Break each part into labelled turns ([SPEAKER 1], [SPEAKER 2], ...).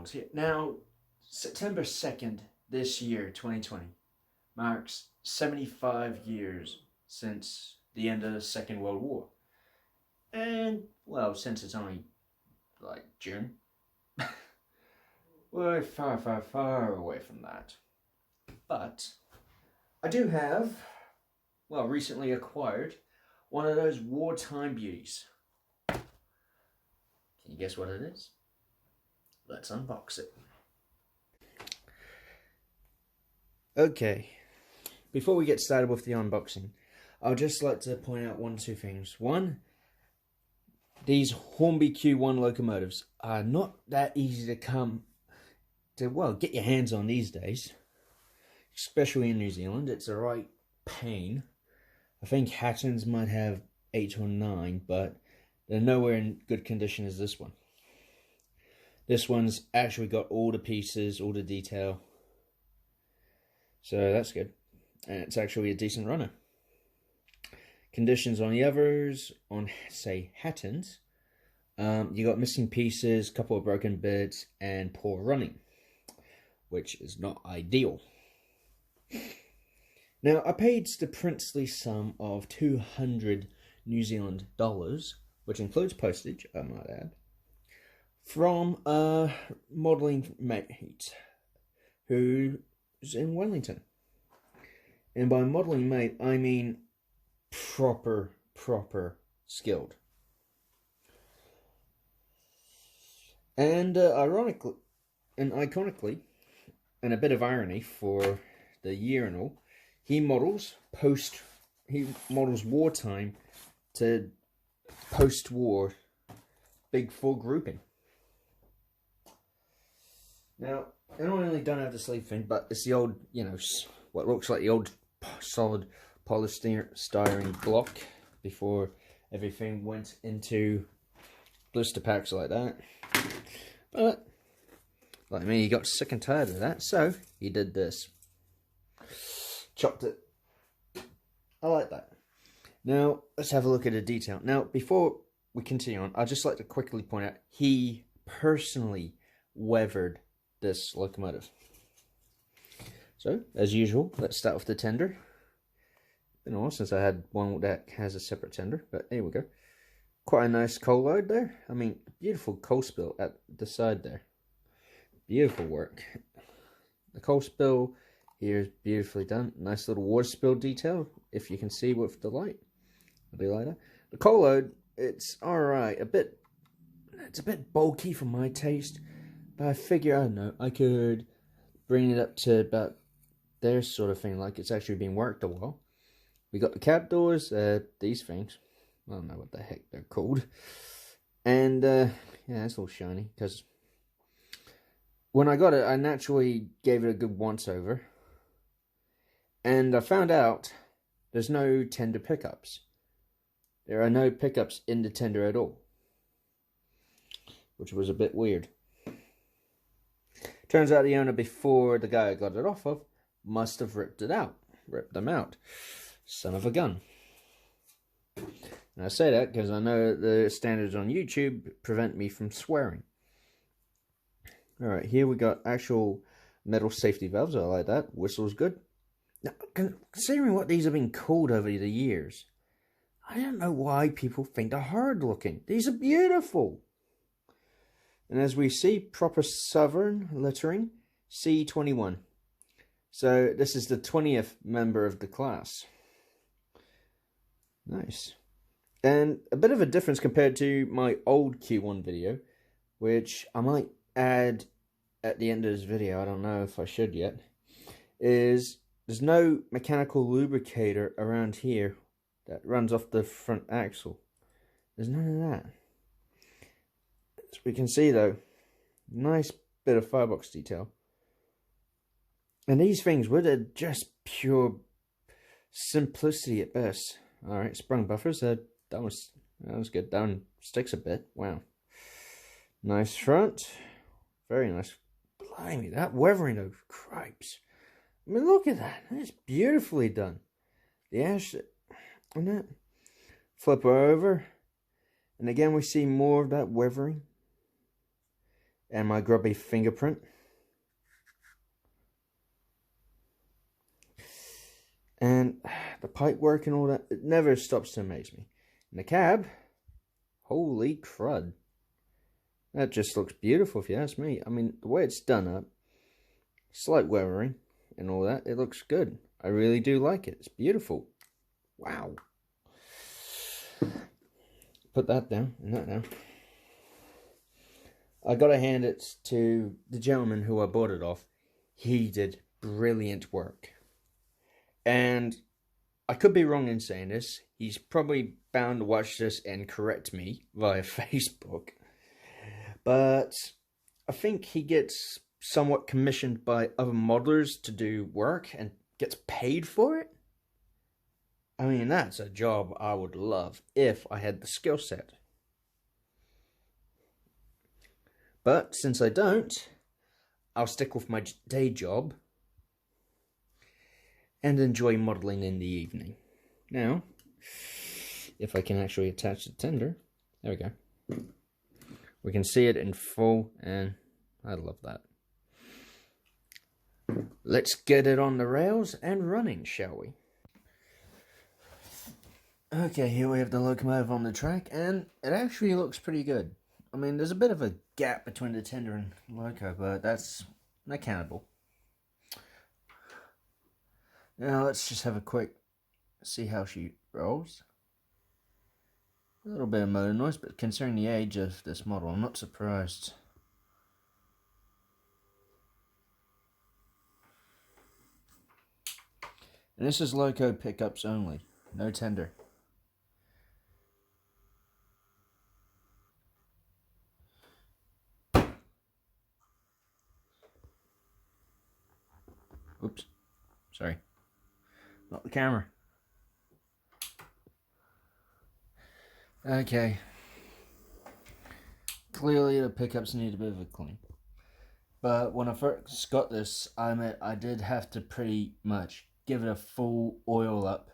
[SPEAKER 1] world here. Now, September 2nd this year, 2020, marks 75 years since the end of the Second World War. And, well, since it's only, like, June, we're far, far, far away from that. But I do have, well, recently acquired one of those wartime beauties. Can you guess what it is? Let's unbox it. Okay, before we get started with the unboxing, I'd just like to point out one or two things. One, these Hornby Q1 locomotives are not that easy to come to, well, get your hands on these days. Especially in New Zealand, it's a right pain. I think Hattons might have 8 or 9, but they're nowhere in good condition as this one. This one's actually got all the pieces, all the detail. So that's good. And it's actually a decent runner. Conditions on the others, on say Hattons, you got missing pieces, couple of broken bits, and poor running, which is not ideal. Now, I paid the princely sum of 200 New Zealand dollars, which includes postage, I might add, from a modelling mate who's in Wellington. And by modelling mate, I mean proper skilled. And ironically, and iconically, and a bit of irony for the year and all, he models wartime to post-war big full grouping. Now, I not only don't have the sleeve thing, but it's the old, what looks like the old solid polystyrene block before everything went into blister packs like that. But like me, he got sick and tired of that, so he did this. Chopped it. I like that. Now, let's have a look at the detail. Now, before we continue on, I'd just like to quickly point out, he personally weathered this locomotive. So, as usual, let's start with the tender. Been a while since I had one that has a separate tender, but here we go. Quite a nice coal load there. I mean, beautiful coal spill at the side there. Beautiful work. The coal spill here is beautifully done. Nice little water spill detail, if you can see with the light. I do like that. The coal load, it's alright. It's a bit bulky for my taste, but I figure, I don't know, I could bring it up to about their sort of thing, like it's actually been worked a while. We got the cab doors, these things. I don't know what the heck they're called. And, yeah, it's all shiny, because when I got it, I naturally gave it a good once-over. And I found out there's no tender pickups. There are no pickups in the tender at all, which was a bit weird. Turns out the owner, before the guy I got it off of, must have ripped them out. Son of a gun. And I say that because I know the standards on YouTube prevent me from swearing. Alright, here we got actual metal safety valves. I like that. Whistle's good. Now, considering what these have been called over the years, I don't know why people think they're hard looking. These are beautiful. And as we see, proper Southern lettering, C21. So this is the 20th member of the class. Nice. And a bit of a difference compared to my old Q1 video, which I might add at the end of this video, I don't know if I should yet, is there's no mechanical lubricator around here that runs off the front axle. There's none of that. As we can see though, nice bit of firebox detail. And these things were just pure simplicity at best. Alright, sprung buffers, that was good. That one sticks a bit. Wow. Nice front. Very nice. Blimey, that weathering of cripes. I mean, look at that. That's beautifully done. The ash on that. Flip her over. And again, we see more of that weathering. and my grubby fingerprint. And the pipe work and all that, it never stops to amaze me. And the cab, holy crud. That just looks beautiful if you ask me. I mean, the way it's done up, slight weathering and all that, it looks good. I really do like it. It's beautiful. Wow. Put that down and that down. I gotta hand it to the gentleman who I bought it off. He did brilliant work. And I could be wrong in saying this. He's probably bound to watch this and correct me via Facebook. But I think he gets somewhat commissioned by other modelers to do work and gets paid for it. I mean, that's a job I would love if I had the skill set. But since I don't, I'll stick with my day job and enjoy modeling in the evening. Now, if I can actually attach the tender, there we go. We can see it in full, and I love that. Let's get it on the rails and running, shall we? Okay, here we have the locomotive on the track, and it actually looks pretty good. I mean, there's a bit of a gap between the tender and loco, but that's accountable. Now let's just have a quick see how she rolls. A little bit of motor noise, but considering the age of this model, I'm not surprised. And this is loco pickups only, no tender. Oops, sorry. Not the camera. Okay. Clearly the pickups need a bit of a clean. But when I first got this, I did have to pretty much give it a full oil up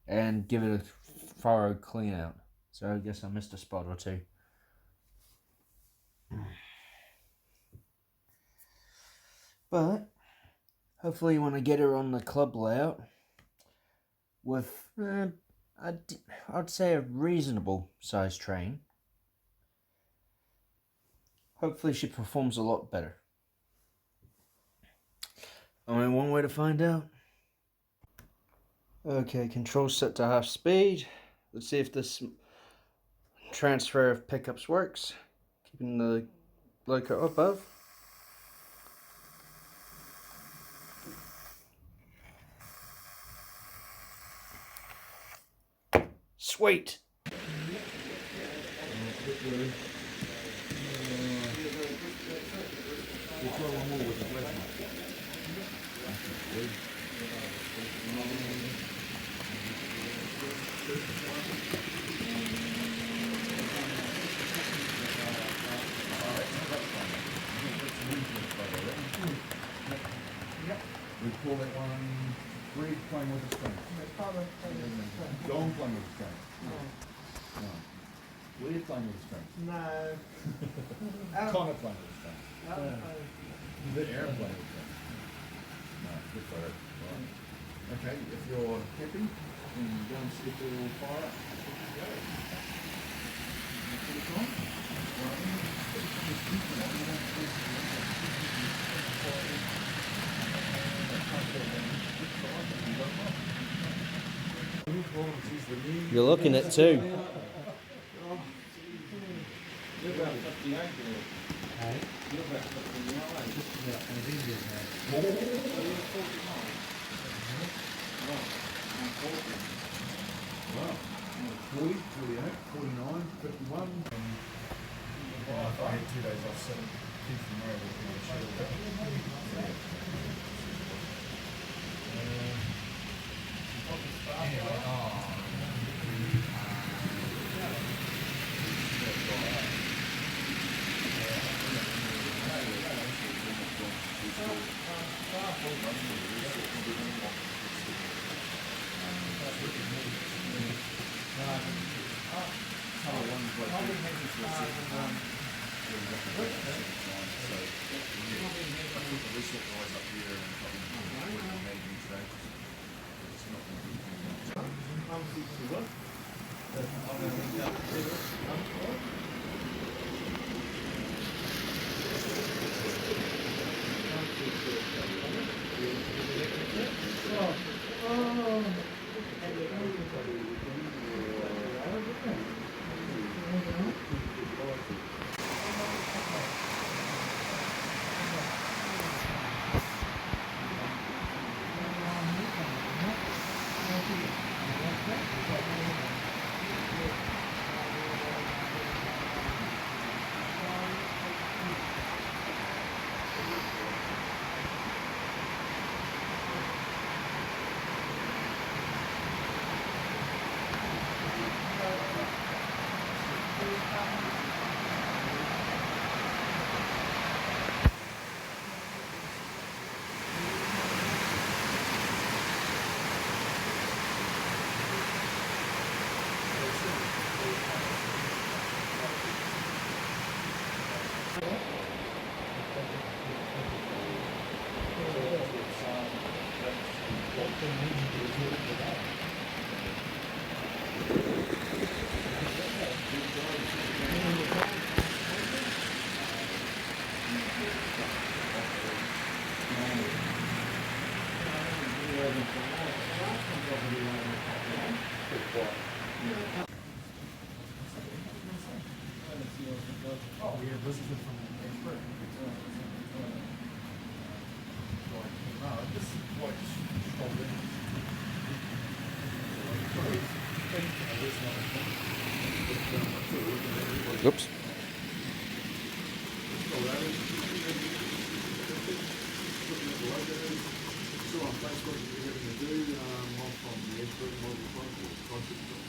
[SPEAKER 1] and give it a thorough clean out. So I guess I missed a spot or two. But hopefully when I get her on the club layout with I'd say a reasonable size train, hopefully she performs a lot better. Only one way to find out. Okay, control set to half speed. Let's see if this transfer of pickups works. Keeping the loco above. Sweet.
[SPEAKER 2] We call it one breed playing with the string. Don't playing with the string. No. We're playing with the string.
[SPEAKER 3] No.
[SPEAKER 2] Connor playing with the string. The air playing with the string. No, good for it. Right. Okay, if you're happy, then go and stick your fire up.
[SPEAKER 1] You're looking at two.
[SPEAKER 2] Wow. 40, 48, 49, 51. If I had 2 days off, so Keith and Mary would be the
[SPEAKER 1] Oops.
[SPEAKER 2] So on Facebook, you're going to do, I'm from the expert model project.